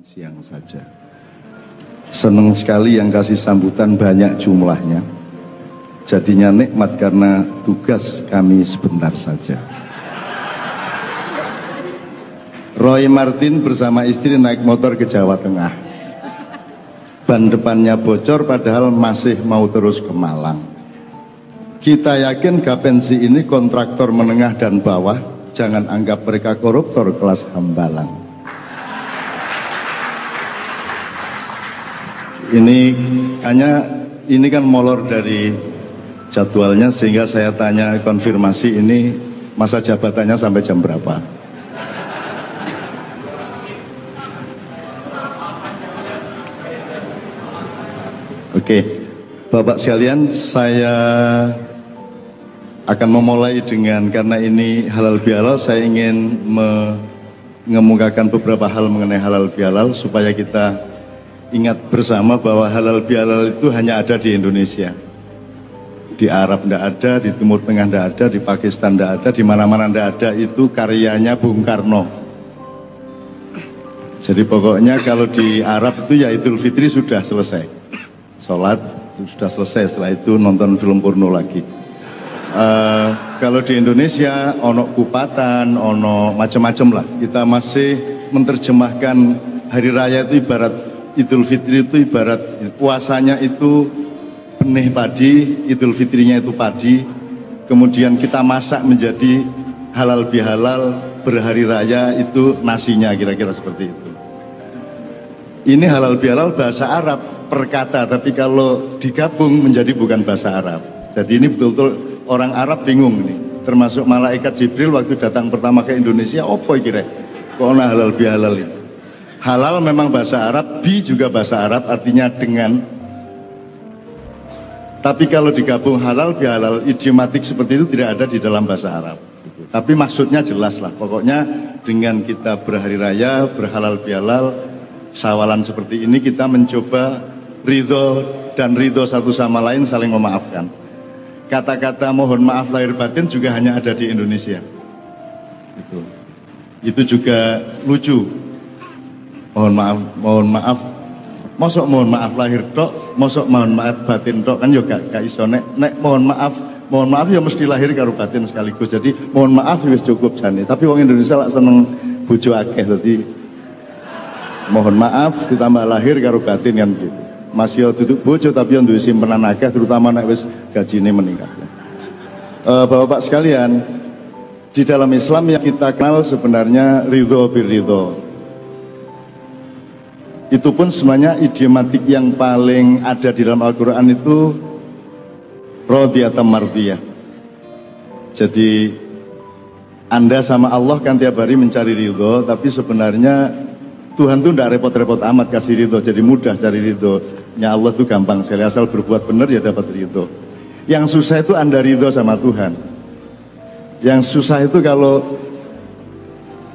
Siang saja. Senang sekali yang kasih sambutan banyak jumlahnya. Jadinya nikmat karena tugas kami sebentar saja. Roy Martin bersama istri naik motor ke Jawa Tengah. Ban depannya bocor padahal masih mau terus ke Malang. Kita yakin Gapensi ini kontraktor menengah dan bawah. Jangan anggap mereka koruptor kelas hambalang. Ini kan molor dari jadwalnya, sehingga saya tanya konfirmasi ini masa jabatannya sampai jam berapa. Oke, Bapak sekalian, saya akan memulai dengan, karena ini halal bihalal, saya ingin mengemukakan beberapa hal mengenai halal bihalal supaya kita ingat bersama bahwa halal bihalal itu hanya ada di Indonesia. Di Arab tidak ada, di Timur Tengah tidak ada, di Pakistan tidak ada, di mana-mana tidak ada. Itu karyanya Bung Karno. Jadi pokoknya kalau di Arab itu ya Idul Fitri sudah selesai, sholat sudah selesai, setelah itu nonton film porno lagi. Kalau di Indonesia ono kupatan, ono macam-macam lah. Kita masih menerjemahkan hari raya itu ibarat Idul Fitri itu ibarat puasanya itu benih padi, Idul Fitrinya itu padi, kemudian kita masak menjadi halal bihalal, berhari raya itu nasinya, kira-kira seperti itu. Ini halal bihalal bahasa Arab per kata, tapi kalau digabung menjadi bukan bahasa Arab. Jadi ini betul-betul orang Arab bingung nih, termasuk malaikat Jibril waktu datang pertama ke Indonesia, apa kira? Kok ana halal bihalal ini? Halal memang bahasa Arab, bi juga bahasa Arab, artinya dengan. Tapi kalau digabung halal bihalal, idiomatik seperti itu tidak ada di dalam bahasa Arab. Tapi maksudnya jelas lah, pokoknya dengan kita berhari raya, berhalal bihalal, sawalan seperti ini, kita mencoba ridho dan ridho satu sama lain, saling memaafkan. Kata-kata mohon maaf lahir batin juga hanya ada di Indonesia. Itu juga lucu. Mohon maaf, mosok mohon maaf lahir tok, mosok mohon maaf batin tok, kan juga gak iso. Nek mohon maaf ya mesti lahir karo batin sekaligus. Jadi mohon maaf wis cukup jane. Tapi wong Indonesia lak seneng bojo akeh, dadi mohon maaf ditambah lahir karo batin kan gitu. Masih duduk bojo tapi yang duwe simpenan akeh, terutama nek wis gajine meningkat. Bapak-bapak sekalian, di dalam Islam yang kita kenal sebenarnya ridho birridho. Itu pun sebenarnya idiomatik yang paling ada di dalam Al-Quran itu radiyatan mardiyah. Jadi Anda sama Allah kan tiap hari mencari ridho, tapi sebenarnya Tuhan tuh tidak repot-repot amat kasih ridho, jadi mudah cari ridhonya Allah tuh gampang sekali, asal berbuat benar ya dapat ridho. Yang susah itu Anda ridho sama Tuhan. Yang susah itu kalau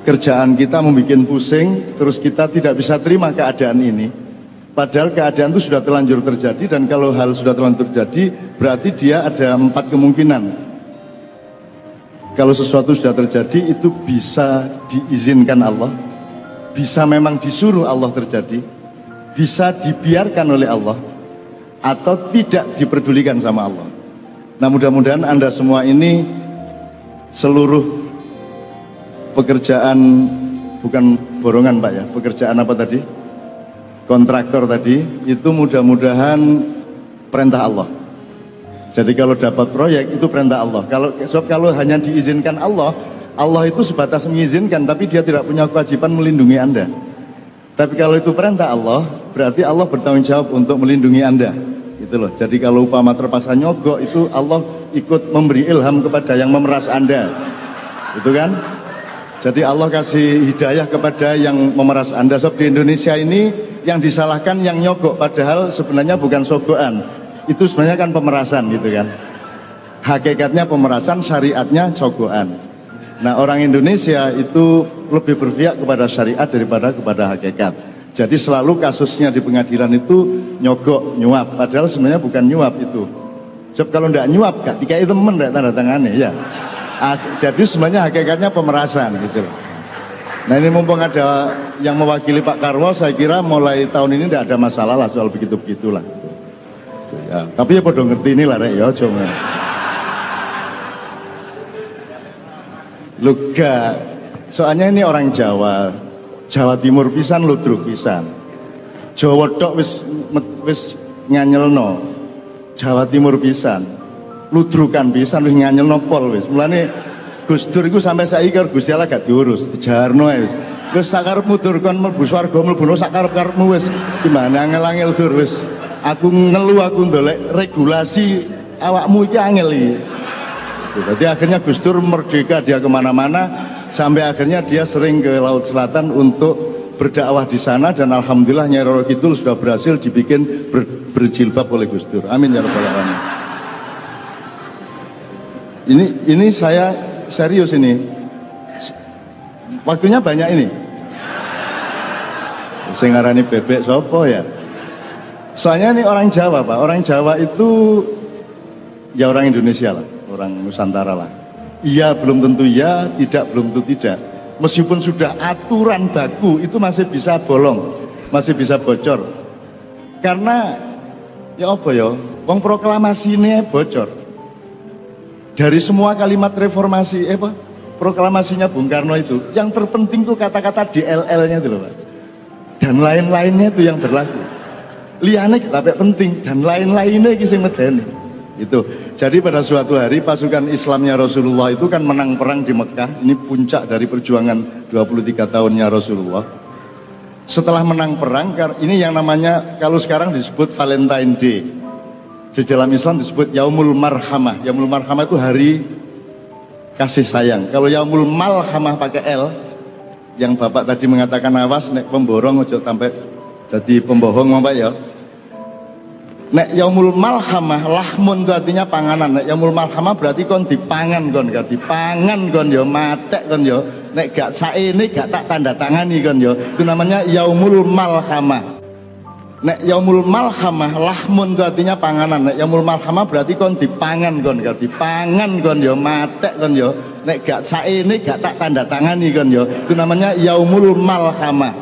kerjaan kita membuat pusing, terus kita tidak bisa terima keadaan ini. Padahal keadaan itu sudah terlanjur terjadi, dan kalau hal sudah terlanjur terjadi, berarti dia ada 4 kemungkinan. Kalau sesuatu sudah terjadi, itu bisa diizinkan Allah, bisa memang disuruh Allah terjadi, bisa dibiarkan oleh Allah, atau tidak diperdulikan sama Allah. Nah, mudah-mudahan Anda semua ini seluruh pekerjaan, bukan borongan Pak ya, pekerjaan apa tadi? Kontraktor tadi, itu mudah-mudahan perintah Allah. Jadi kalau dapat proyek itu perintah Allah. Kalau hanya diizinkan Allah, Allah itu sebatas mengizinkan, tapi dia tidak punya kewajiban melindungi Anda. Tapi kalau itu perintah Allah, berarti Allah bertanggung jawab untuk melindungi Anda. Gitu loh. Jadi kalau upama terpaksa nyogok, itu Allah ikut memberi ilham kepada yang memeras Anda. Itu kan? Jadi Allah kasih hidayah kepada yang memeras Anda. Sebab di Indonesia ini yang disalahkan yang nyogok, padahal sebenarnya bukan sogokan. Itu sebenarnya kan pemerasan gitu kan. Hakikatnya pemerasan, syariatnya sogokan. Nah, orang Indonesia itu lebih berpihak kepada syariat daripada kepada hakikat. Jadi selalu kasusnya di pengadilan itu nyogok, nyuap. Padahal sebenarnya bukan nyuap itu. Sebab kalau tidak nyuap, ketika itu temen tanda tangannya ya. Jadi sebenarnya hakikatnya pemerasan gitu. Nah ini mumpung ada yang mewakili Pak Karwo, saya kira mulai tahun ini tidak ada masalah lah soal begitu-begitulah. Ya, tapi ya pada ngerti ini lah rek ya, cuma. Luga, soalnya ini orang Jawa, Jawa Timur pisan, ludruk pisan. Jawa tok wis nganyelno, Jawa Timur pisan, ludrukan pisan wis nganyelno pol wis. Mulane Gus Dur iku sampai saiki karo Gusti Allah gak diurus, dijarno wis. Wis sakarepmu Dur kon mlebu swarga mlebu sakarep-karepmu wis. Gimana angel-angel Dur wis. Aku ngeluh aku ndolek regulasi awakmu iki angel iki. Jadi akhirnya Gus Dur merdeka, dia kemana-mana sampai akhirnya dia sering ke Laut Selatan untuk berdakwah di sana dan alhamdulillah Nyai Roro Kidul sudah berhasil dibikin berjilbab oleh Gus Dur. Amin ya rabbal alamin. Ini saya serius ini. Waktunya banyak ini. Sing ngarani bebek sopo ya? Soalnya ini orang Jawa, Pak. Orang Jawa itu ya orang Indonesia lah, orang Nusantara lah. Iya belum tentu ya, tidak belum tentu tidak. Meskipun sudah aturan baku itu masih bisa bolong, masih bisa bocor. Karena ya apa ya? Wong proklamasi ini bocor. Dari semua kalimat reformasi, proklamasinya Bung Karno itu, yang terpenting tuh kata-kata DLL-nya itu loh Pak. Dan lain-lainnya itu yang berlaku. Liane tapi penting dan lain-lainnya kisah medeni. Itu. Jadi pada suatu hari pasukan Islamnya Rasulullah itu kan menang perang di Mekah. Ini puncak dari perjuangan 23 tahunnya Rasulullah. Setelah menang perang, ini yang namanya kalau sekarang disebut Valentine Day. Di dalam Islam disebut Yaumul Marhamah. Yaumul Marhamah itu hari kasih sayang. Kalau Yaumul Malhamah pakai L, yang Bapak tadi mengatakan awas nek pemborong ojo sampai jadi pembohong Bapak ya. Nek Yaumul Malhamah, lahmun itu artinya panganan. Nek Yaumul Malhamah berarti kon dipangan kon, gak dipangan kon ya, matek kon ya. Nek gak saene gak tak tanda tangani kon ya. Itu namanya Yaumul Malhamah. Nek Yaumul Malhamah, lahmun itu artinya panganan. Nek Yaumul Malhamah berarti kon dipangan kon, gak dipangan kon ya, matek kon ya. Nek gak saene gak tak tanda tangani kon ya. Itu namanya Yaumul Malhamah.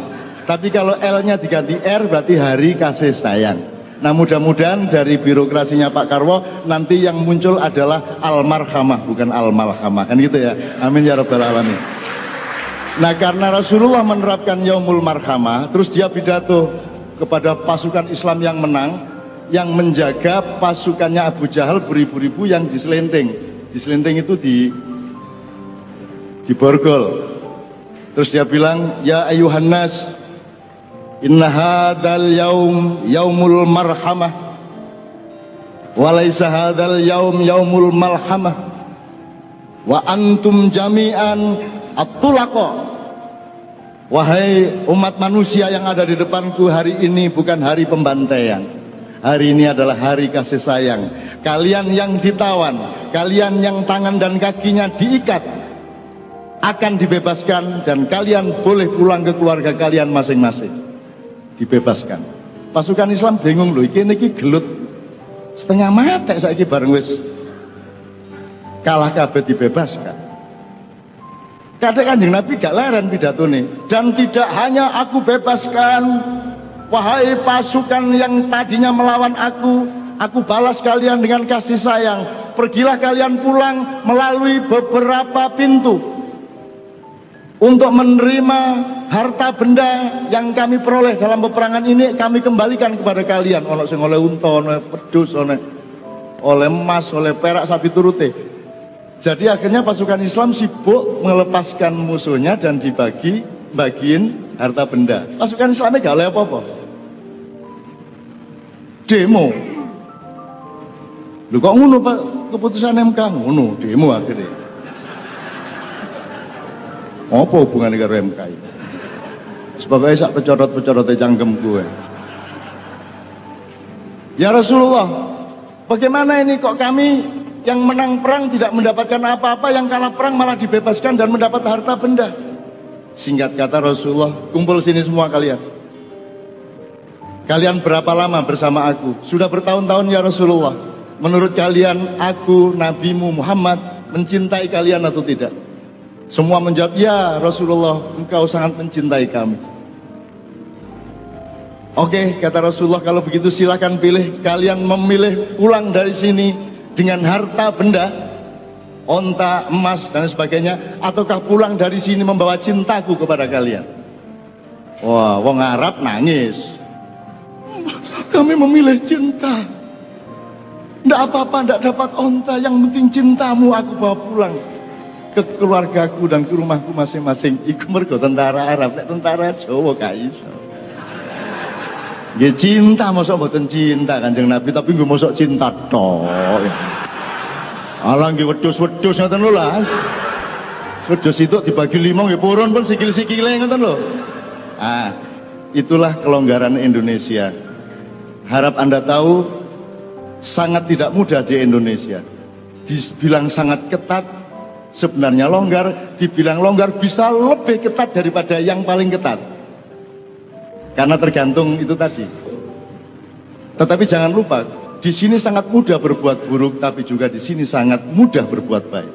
Tapi kalau L-nya diganti R berarti hari kasih sayang. Nah mudah-mudahan dari birokrasinya Pak Karwo nanti yang muncul adalah Al-Marhamah bukan Al-Malhamah, kan gitu ya. Amin ya rabbal alamin. Nah karena Rasulullah menerapkan Yaumul Marhamah, terus dia pidato kepada pasukan Islam yang menang, yang menjaga pasukannya Abu Jahal beribu-ribu yang diselending. Diselending itu di borgol. Terus dia bilang, ya ayuhan nas, inna hadal yaum yaumul marhamah walaysa hadal yaum yaumul malhamah wa antum jami'an at-tulaqa. Wahai umat manusia yang ada di depanku, hari ini bukan hari pembantaian. Hari ini adalah hari kasih sayang. Kalian yang ditawan, kalian yang tangan dan kakinya diikat akan dibebaskan dan kalian boleh pulang ke keluarga kalian masing-masing. Dibebaskan. Pasukan Islam bingung loh, iki gelut setengah mati saiki bareng wis kalah kabeh dibebaskan. Kadang Kanjeng Nabi gak leren pidatone, dan tidak hanya aku bebaskan, wahai pasukan yang tadinya melawan aku balas kalian dengan kasih sayang. Pergilah kalian pulang melalui beberapa pintu untuk menerima harta benda yang kami peroleh dalam peperangan ini, kami kembalikan kepada kalian. Ono sing oleh unta, oleh pedus, oleh emas, oleh perak, sapi turute. Jadi akhirnya pasukan Islam sibuk melepaskan musuhnya dan bagiin harta benda. Pasukan Islamnya gak oleh apa-apa. Demo. Lu kok ngono Pak, keputusan MK ngono, demo akhirnya. Apa hubungannya karo MK itu? Sebabnya sak pecorot-pecorotnya cangkem gue. Ya Rasulullah, bagaimana ini kok kami yang menang perang tidak mendapatkan apa-apa, yang kalah perang malah dibebaskan dan mendapat harta benda? Singkat kata Rasulullah, kumpul sini semua kalian. Kalian berapa lama bersama aku? Sudah bertahun-tahun ya Rasulullah. Menurut kalian aku, nabimu Muhammad, mencintai kalian atau tidak? Semua menjawab, ya Rasulullah, engkau sangat mencintai kami. Oke, kata Rasulullah, kalau begitu silakan pilih. Kalian memilih pulang dari sini dengan harta benda, onta, emas, dan sebagainya, ataukah pulang dari sini membawa cintaku kepada kalian? Wah, wong Arab nangis. Kami memilih cinta. Tidak apa-apa, tidak dapat onta, yang penting cintamu aku bawa pulang ke keluargaku dan ke rumahku masing-masing. Iku mergo tentara Arab, tentara Jawa gak iso. Nggih cinta, mosok mboten cinta Kanjeng Nabi, tapi nggih mosok cinta tok. Alah nggih wedhus-wedhus ngoten lho lah. Wedhus itu dibagi 5 nggih purun pun sikil-sikile ngoten lho. Ah, itulah kelonggaran Indonesia. Harap Anda tahu, sangat tidak mudah di Indonesia. Dibilang sangat ketat, sebenarnya longgar. Dibilang longgar, bisa lebih ketat daripada yang paling ketat. Karena tergantung itu tadi. Tetapi jangan lupa, di sini sangat mudah berbuat buruk, tapi juga di sini sangat mudah berbuat baik.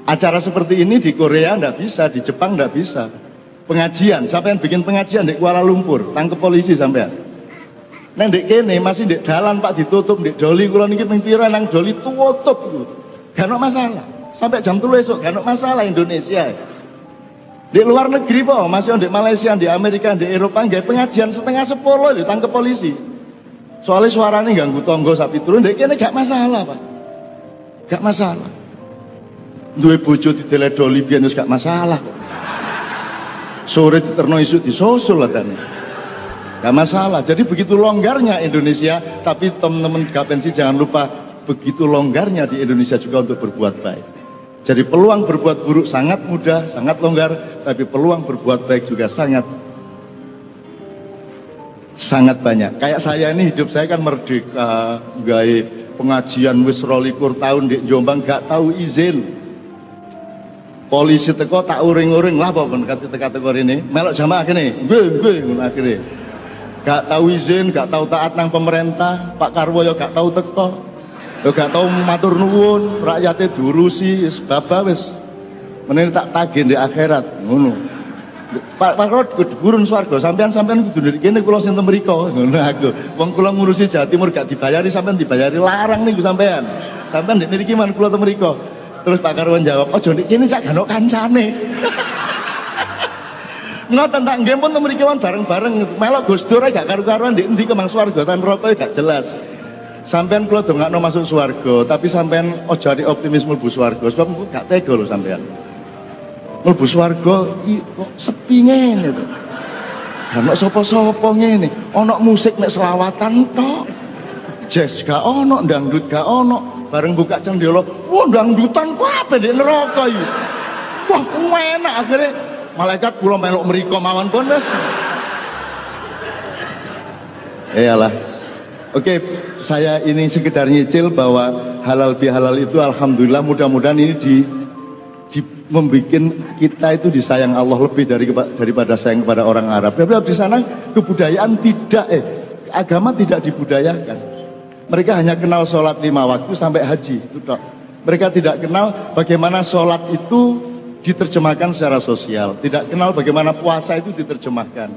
Acara seperti ini di Korea nggak bisa, di Jepang nggak bisa. Pengajian, siapa yang bikin pengajian di Kuala Lumpur, tangkep polisi sampean. Neng dek kene masih dek dalan Pak ditutup, dek doli kula niki ping pira nang doli tutup. Gak ono masalah. Sampai jam 3 esuk gak ono masalah Indonesia. Di luar negeri po, masih di Malaysia, di Amerika, di Eropa nggak pengajian 9:30 ditangkep polisi. Soalnya suaranya ganggu tonggo sapi turun, dek kene gak masalah Pak. Gak masalah. Duwe bojo diteledoli biyen wis gak masalah. Sore diterno isuk disusul lah kan. Gak masalah. Jadi begitu longgarnya Indonesia, tapi teman-teman Gapensi jangan lupa, begitu longgarnya di Indonesia juga untuk berbuat baik. Jadi peluang berbuat buruk sangat mudah, sangat longgar, tapi peluang berbuat baik juga sangat banyak. Kayak saya ini, hidup saya kan merdeka, gawe pengajian wis 22 tahun di Jombang, gak tahu izin. Polisi teko tak uring-uring lah apa pun kata ini, melok jamaah kene, gue akhirnya. Gak tahu izin, gak tahu taat nang pemerintah, Pak Karwo ya gak tahu teko, ya gak tahu matur nuwun, rakyatnya diurusi, sebab wis, menini tak tagih di akhirat, ngono. Pak Karwo gurun swarga, sampean kudu ndek kene kula sinten mriko, ngono aku. Wong kula ngurusi Jawa Timur gak dibayari, sampean dibayari larang niku sampean. Sampean ndek mriki man kula teng mriko. Terus Pak Karwo jawab, "Ojo ndek kene sak gak ono kancane." Ngoten tak nggih pun mriki bareng-bareng melok Gus Dur gak karu-karuan ndek endi kemang swarga tan neraka gak jelas. Sampean kula dongakno masuk swarga, tapi sampean aja ati optimis mlebu swarga sebab gak tega lho sampean. Mlebu swarga kok sepi ngene to. Gak ono sapa-sapa ngene, ono musik nek selawatan tok. Jazz gak ono, dangdut gak ono. Bareng buka cendela, wah dangdutan kabeh ndek neraka iki. Wah, enak akhirnya malaikat kula melok mriko mawon pun wis. Iyalah. Oke, saya ini sekedar nyicil bahwa halal bihalal itu alhamdulillah mudah-mudahan ini membuat kita itu disayang Allah lebih daripada sayang kepada orang Arab. Sebab di sana kebudayaan agama tidak dibudayakan. Mereka hanya kenal sholat 5 waktu sampai haji. Mereka tidak kenal bagaimana sholat itu diterjemahkan secara sosial, tidak kenal bagaimana puasa itu diterjemahkan.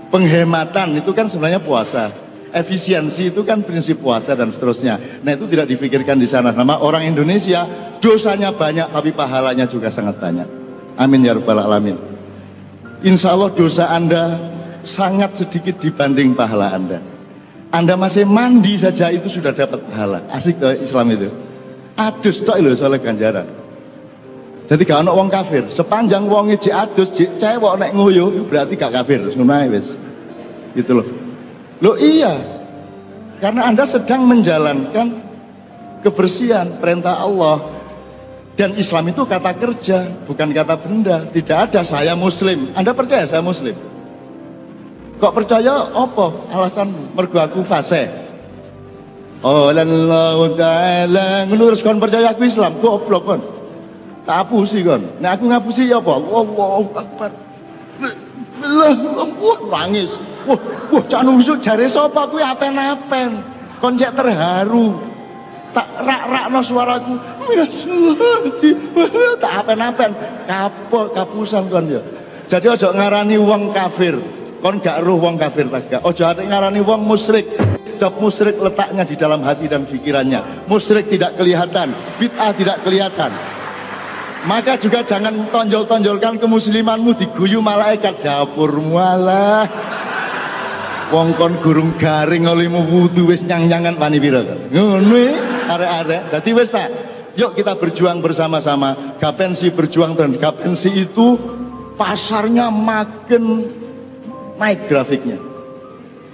Penghematan itu kan sebenarnya puasa, efisiensi itu kan prinsip puasa dan seterusnya. Nah itu tidak difikirkan di sana. Nama orang Indonesia dosanya banyak tapi pahalanya juga sangat banyak. Amin ya rabbal alamin. Insya Allah dosa Anda sangat sedikit dibanding pahala Anda. Anda masih mandi saja itu sudah dapat pahala. Asik tuh Islam itu. Adus tok lho soal ganjaran. Jadi gak ono wong kafir, sepanjang wong jek adus, jek cewek nek nguyuh berarti gak kafir, ngono ae wis. Gitu loh. Loh iya. Karena Anda sedang menjalankan kebersihan perintah Allah. Dan Islam itu kata kerja, bukan kata benda. Tidak ada saya muslim. Anda percaya saya muslim? Kok percaya apa alasanmu? Mergo aku fasih. Oh Allah Ta'ala menurut kon percaya aku Islam, goblok kon. Tak hapusi kon. Nek aku ngapusi ya apa? Allahu Akbar. Nangis. Wah, cak nusuk jare sapa kuwi apen-apen. Kon cek terharu. tak rak-rakno suaraku. Tak apen-apen, kapusan kon ya. Jadi ojo ngarani wong kafir. Kon gak roh wong kafir tak. Ojo ate ngarani wong musyrik. Sebab musyrik letaknya di dalam hati dan pikirannya. Musyrik tidak kelihatan, bid'ah tidak kelihatan. Maka juga jangan tonjol-tonjolkan kemuslimanmu diguyu malaikat dapurmu alah. Wong kon gurung garing olehmu wudu wis nyang-nyangan wani pira kok. Ngono arek-arek. Dadi wis tak. Yuk kita berjuang bersama-sama. Gapensi berjuang dan Gapensi itu pasarnya makin naik grafiknya.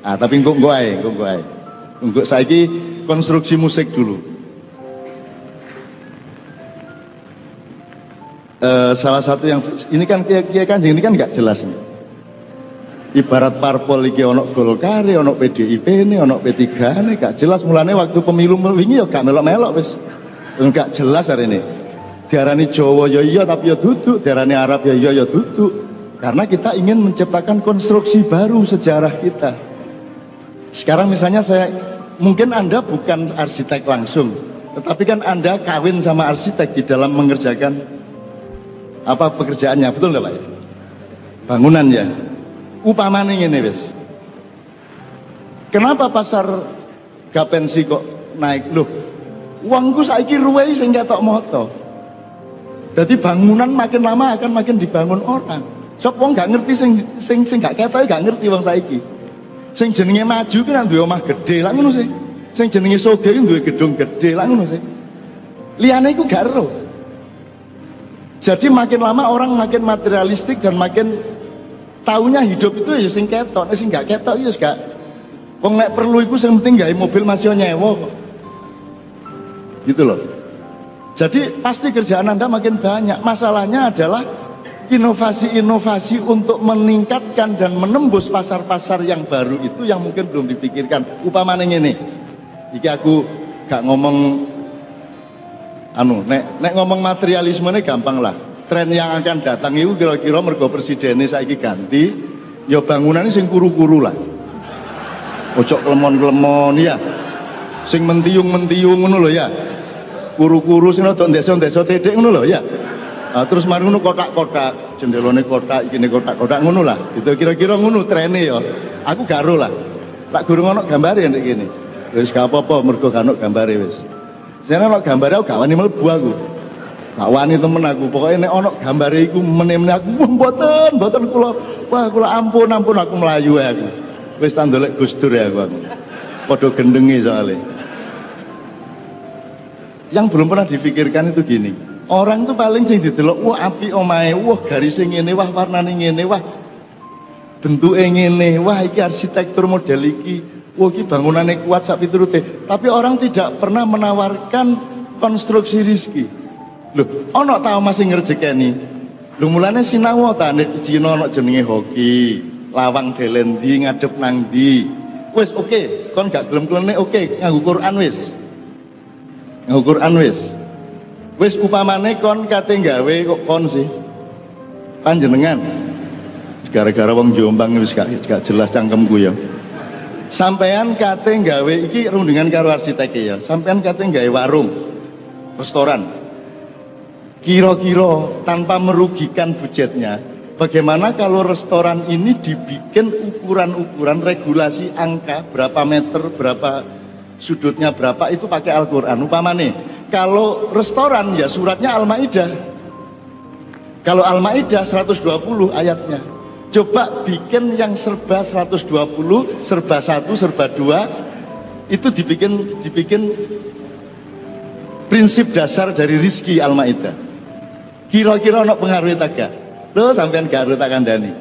Ah, tapi engko ae. Engko saiki konstruksi musik dulu. Salah satu yang ini kan Kiai Kanjeng ini kan nggak jelas nih. Ibarat parpol iki ono Golkar, ono PDIP ini, ono P3 ini gak jelas. Mulane waktu pemilu wingi ya gak melok-melok wis. Gak jelas hari ini. Diarani Jawa ya iya tapi ya duduk, diarani Arab ya iya ya duduk. Karena kita ingin menciptakan konstruksi baru sejarah kita. Sekarang misalnya mungkin Anda bukan arsitek langsung, tetapi kan Anda kawin sama arsitek di dalam mengerjakan apa pekerjaannya, betul nggak Pak? Bangunan ya. Upamane ngene wis. Kenapa pasar Gapensi kok naik? Loh, uangku saiki ruwei sing ketok moto. Jadi bangunan makin lama akan makin dibangun orang. Sop wong gak ngerti sing gak ketok gak ngerti wong saiki. Sing jenenge maju ki nang duwe omah gedhe, lha ngono sih. Sing jenenge sugih ki duwe gedung gedhe, lha ngono sih. Liyane iku gak ero. Jadi makin lama orang makin materialistik dan makin taunya hidup itu ya sing ketok, nek sing gak ketok ya gak. Wong nek perlu iku sing penting gawe mobil masih nyewa kok. Gitu loh. Jadi pasti kerjaan Anda makin banyak. Masalahnya adalah inovasi-inovasi untuk meningkatkan dan menembus pasar-pasar yang baru itu yang mungkin belum dipikirkan. Upamane ngene. Iki aku gak ngomong nek ngomong materialisme ini gampang lah. Tren yang akan datang itu kira-kira mergo presidennya saiki ganti, ya bangunannya sing kuru-kuru lah. Ojo klemon-klemon ya. Sing mentiung-mentiung ngono lho ya. Kuru-kuru sing rada ndesa-ndesa titik ngono lho ya. Nah, terus mari ngono kotak-kotak, jendelane kotak, ikine kotak-kotak ngono lah. Gitu kira-kira ngono trene ya. Aku gak ero lah. Tak gurung ono gambare nek kene. Wis gak apa-apa mergo gak ono gambare wis. Sene ono gambare aku gak wani mlebu aku. Gak wani temen aku. Pokoke nek ono gambare iku meneh-meneh aku mboten kula ampun aku melayu aku. Wis tak ndolek Gus Dur ya aku. Padha gendenge soalnya. Yang belum pernah dipikirkan itu gini. Orang tuh paling sing didelok, wah api omahe, wah garisnya ngene, wah warnane ngene, wah bentuke ngene, wah iki arsitektur model iki, wah iki bangunane kuat sak piturute. Tapi orang tidak pernah menawarkan konstruksi rizki. Loh, ono tau masih ngerjekeni. Lho mulane sinau ta nek Cina ono jenenge hoki, lawang delendi ngadep nang ndi. Wis oke, kon gak gelem klenek oke, nganggo Quran wis. Nganggo Quran wis. Wis upamane kon kate gawe kok kon sih. Panjenengan gara-gara wong Jombang wis gak jelas cangkemku ya. Sampean kate gawe iki rundingan karo arsitek ya. Sampean kate gawe warung, restoran. Kira-kira tanpa merugikan budgetnya, bagaimana kalau restoran ini dibikin ukuran-ukuran regulasi angka berapa meter, berapa sudutnya berapa itu pakai Al-Qur'an. Upamane kalau restoran ya suratnya Al-Maidah. Kalau Al-Maidah 120 ayatnya. Coba bikin yang serba 120, serba 1, serba 2 itu dibikin prinsip dasar dari rizki Al-Maidah. Kira-kira ono pengaruh tak gak? Lho sampean gak ero tak kandhani.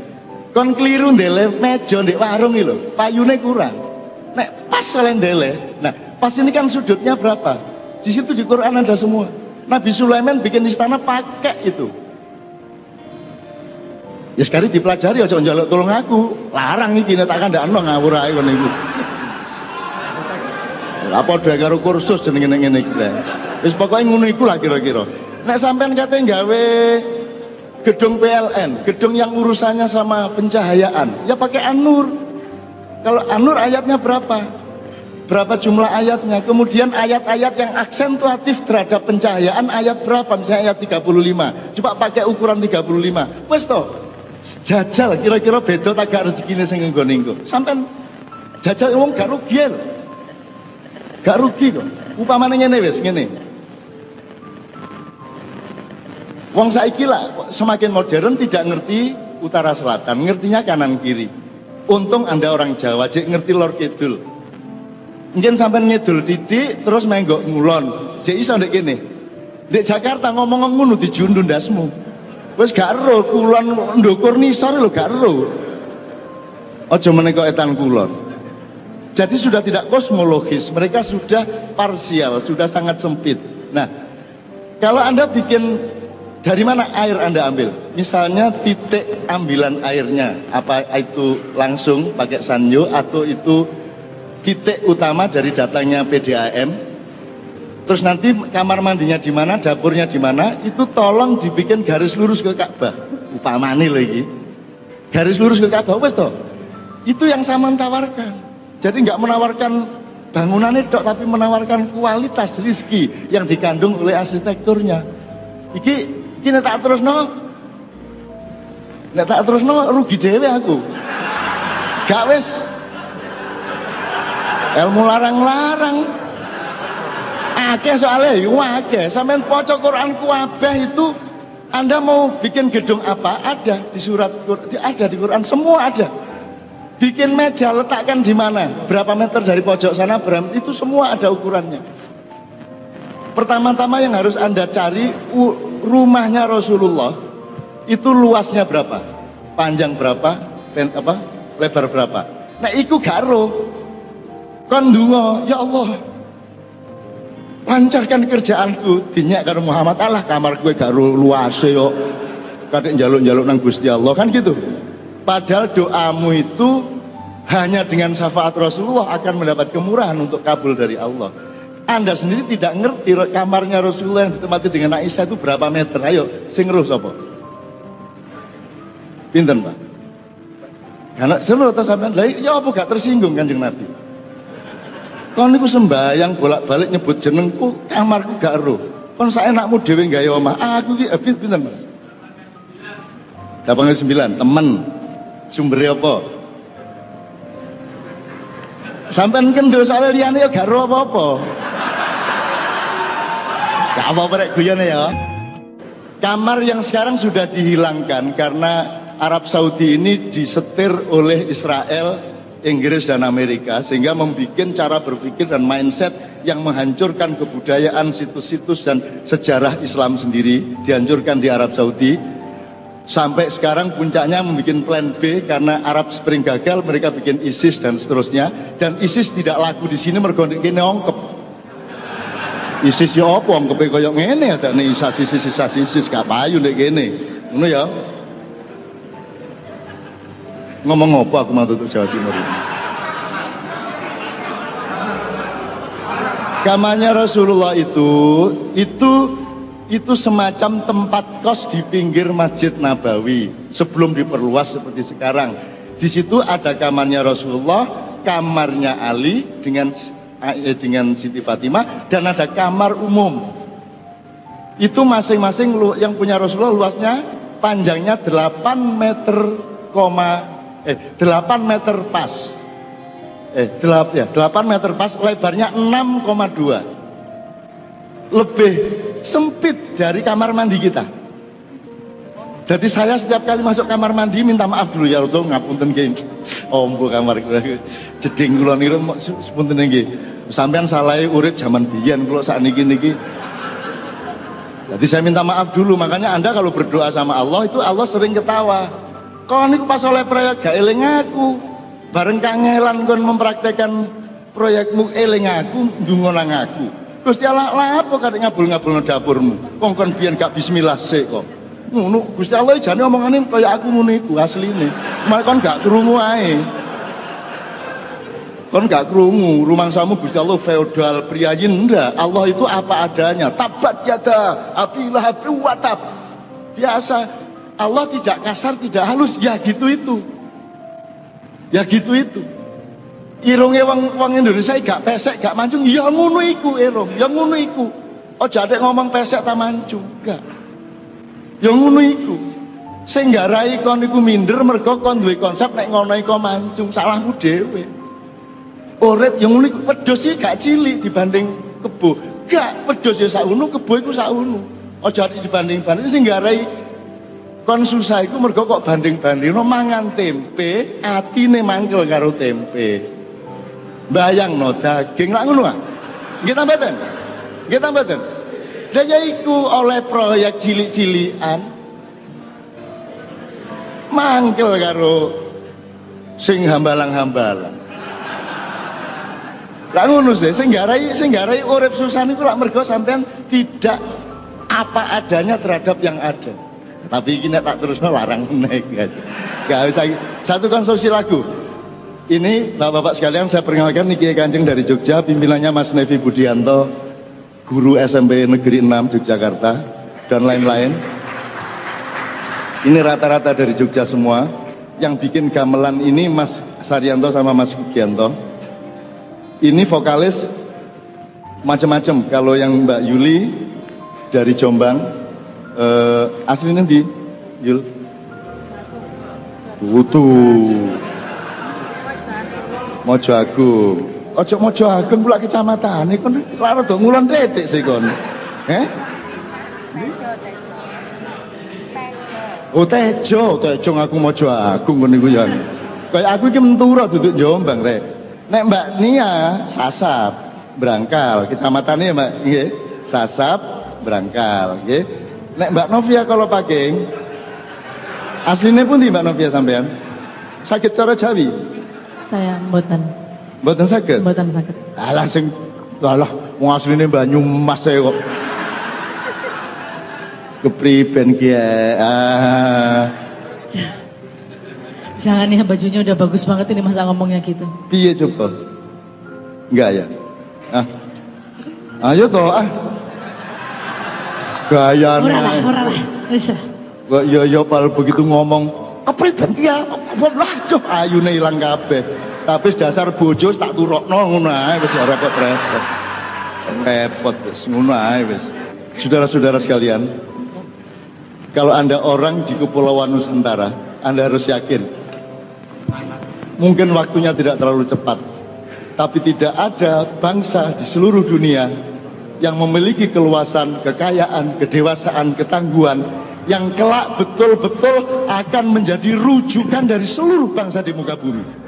Kon kliru ndele meja ndek warung iki lho, payune kurang. Nek pas oleh ndele. Nah, pas ini kan sudutnya berapa? Di situ di Quran ada semua. Nabi Sulaiman bikin istana pakai itu. Ya sekali dipelajari aja njaluk tolong aku. Larang iki nek tak kandhakno ngawur ae ngono iku. Lah padha karo kursus jenenge ngene iki. Wis pokoke ngono iku lah kira-kira. Nek sampean kate gawe gedung PLN, gedung yang urusannya sama pencahayaan, ya pakai An-Nur. Kalau An-Nur ayatnya berapa? berapa jumlah ayatnya, kemudian ayat-ayat yang aksentuatif terhadap pencahayaan ayat berapa, misalnya ayat 35, coba pakai ukuran 35, wes toh jajal kira-kira beda tak gak rezekine sing nggo-nggo. Sampean jajal wong gak rugi lho. Gak rugi kok. Upamane ngene wis ngene. Wong saiki lah semakin modern tidak ngerti utara selatan, ngertinya kanan kiri. Untung Anda orang Jawa, jek ngerti lor kidul. Mungkin sampai ngidul titik terus menggok ngulon. Jek iso ndek kene. Ndek Jakarta ngomong ngono dijundun ndasmu. Wis gak ero kulon ndukur nisor lho gak ero. Aja meneh kok etan kulon. Jadi sudah tidak kosmologis, mereka sudah parsial, sudah sangat sempit. Nah, kalau Anda bikin dari mana air Anda ambil? Misalnya titik ambilan airnya, apa itu langsung pakai sanyo atau itu titik utama dari datangnya PDAM, terus nanti kamar mandinya di mana, dapurnya di mana, itu tolong dibikin garis lurus ke Ka'bah. Upamane lagi, garis lurus ke Ka'bah, wes toh. Itu yang saya tawarkan. Jadi nggak menawarkan bangunan itu, tapi menawarkan kualitas rezeki yang dikandung oleh arsitekturnya. Iki tak terus no, rugi dewe aku. Gak wes. Ilmu larang-larang akeh soalnya akeh. Sampeyan poco Quran kuabeh itu, Anda mau bikin gedung apa ada di surat, ada di Quran, semua ada. Bikin meja letakkan di mana, berapa meter dari pojok sana, itu semua ada ukurannya. Pertama-tama yang harus Anda cari rumahnya Rasulullah itu luasnya berapa, panjang berapa, lebar berapa. Nah iku garo kon ndonga, ya Allah lancarkan kerjaanku, dinyak karo Muhammad, Allah kamar gue gak luase yo kadek njaluk-njaluk nang Gusti Allah kan gitu. Padahal doamu itu hanya dengan syafaat Rasulullah akan mendapat kemurahan untuk kabul dari Allah. Anda sendiri tidak ngerti kamarnya Rasulullah yang ditempati dengan Aisyah itu berapa meter. Ayo sing ngeruh sapa? Pinten Pak? Karena seluruh tas sampean lha ya apa gak tersinggung Kanjeng Nabi? Kon niku sembayang bolak-balik nyebut jenengku, kamarku gak ero. Kon saenakmu dhewe gawe omah. Aku iki pinten, Mas? 89, temen. Sumbere apa? Sampeyan kendel soal liyane ya gak ero apa-apa. Gak apa-apa rek guyone ya. Kamar yang sekarang sudah dihilangkan karena Arab Saudi ini disetir oleh Israel, Inggris dan Amerika, sehingga membuat cara berpikir dan mindset yang menghancurkan kebudayaan, situs-situs dan sejarah Islam sendiri dihancurkan di Arab Saudi. Sampai sekarang puncaknya membuat plan B karena Arab Spring gagal, mereka bikin ISIS dan seterusnya. Dan ISIS tidak laku di sini mergo kene ongkep. ISIS ya apa ongkepe koyo ngene ada nih ISIS gak payu nek kene. Ngono ya. Ngomong apa aku mau tutup Jawa Timur ini. Kamarnya Rasulullah itu semacam tempat kos di pinggir Masjid Nabawi sebelum diperluas seperti sekarang. Di situ ada kamarnya Rasulullah, kamarnya Ali dengan Siti Fatimah, dan ada kamar umum. Itu masing-masing yang punya Rasulullah luasnya panjangnya 8 meter pas. 8 meter pas, lebarnya 6,2. Lebih sempit dari kamar mandi kita. Jadi saya setiap kali masuk kamar mandi minta maaf dulu ya Rasul, ngapunten nggih. Ombo kamar jeding kula niku sepunten nggih. Sampeyan salahe urip zaman biyen kula sakniki niki. Jadi saya minta maaf dulu, makanya Anda kalau berdoa sama Allah itu Allah sering ketawa. Kau niku pas oleh proyek gak eling aku. Bareng kangelan kon mempraktekkan proyekmu eling aku, ndonga nang aku. Gusti Allah lha apa kadek ngabul-ngabulno dapurmu? Wong kon biyen gak bismillah sik kok. Ngono Gusti Allah jane omongane kaya aku ngono iku asline. Cuma kon gak krungu ae. Kon gak krungu, rumangsamu Gusti Allah feodal priayin ndak. Allah itu apa adanya. Tabat yada abilah wa tab. Biasa. Allah tidak kasar, tidak halus, ya gitu itu. Ya gitu itu. Irunge wong Indonesia gak pesek, gak mancung, ya ngono iku irung, ya ngono iku. Aja adek ngomong pesek ta mancung, gak. Ya ngono iku. Sing nggarai kon iku minder mergo kon duwe konsep nek ngono iku mancung, salahmu dhewe. Urip ya ngono iku, wedhus iki gak cilik dibanding kebo. Gak, wedhus ya sakmono, kebo iku sakmono. Aja dibanding-banding sing nggarai kon susah iku mergo kok banding-bandingno mangan tempe, atine mangkel karo tempe. Bayangno daging lak ngono ah. Nggih ta mboten? Nggih ta mboten? Lah ya iku oleh proyek cilik-cilikan mangkel karo sing hambalang-hambalang. Lah ngono sih, sing nggarai urip susah niku lak mergo sampean tidak apa adanya terhadap yang ada. Tapi iki nek tak terusno larang meneh. Gak usah satu konstruksi lagu. Ini Bapak-bapak sekalian, saya perkenalkan ini Kiai Kanjeng dari Jogja, pimpinannya Mas Nevi Budianto, guru SMP Negeri 6 Yogyakarta, dan lain-lain. Ini rata-rata dari Jogja semua. Yang bikin gamelan ini Mas Saryanto sama Mas Budianto. Ini vokalis macam-macam. Kalau yang Mbak Yuli dari Jombang, asli nanti, Yul. Mojo Agung. Ojo Mojo Agung pula kecamatan. Kon lara do ngulon dedik sih kon. Oh Tejo aku Mojo Agung kon niku ya. Kaya aku iki Mentura duduk Jombang rek. Nek Mbak Nia Sasap, Brangkal, kecamatannya Mbak nggih. Sasap, Brangkal, nggih. Nek Mbak Novia kalau pakai aslinya pun di Mbak Novia sampean. Sakit cara Jawi? Saya mboten. Mboten saged? Mboten saged. Alah sing alah wong asline Banyumas e kok. Kepriben ki Jangan ya, bajunya udah bagus banget ini masa ngomongnya gitu. Piye coba? Enggak ya? Ayo toh gayane. Ora lah. Wis. Kok yo pal begitu ngomong kepriben ki ya? Waduh ayune ilang kabeh. Tapi dasar bojo tak turokno ngono ae wis ora repot-repot. Repot wis ngono ae wis. Saudara-saudara sekalian, kalau Anda orang di Kepulauan Nusantara, Anda harus yakin mungkin waktunya tidak terlalu cepat, tapi tidak ada bangsa di seluruh dunia yang memiliki keluasan, kekayaan, kedewasaan, ketangguhan yang kelak betul-betul akan menjadi rujukan dari seluruh bangsa di muka bumi.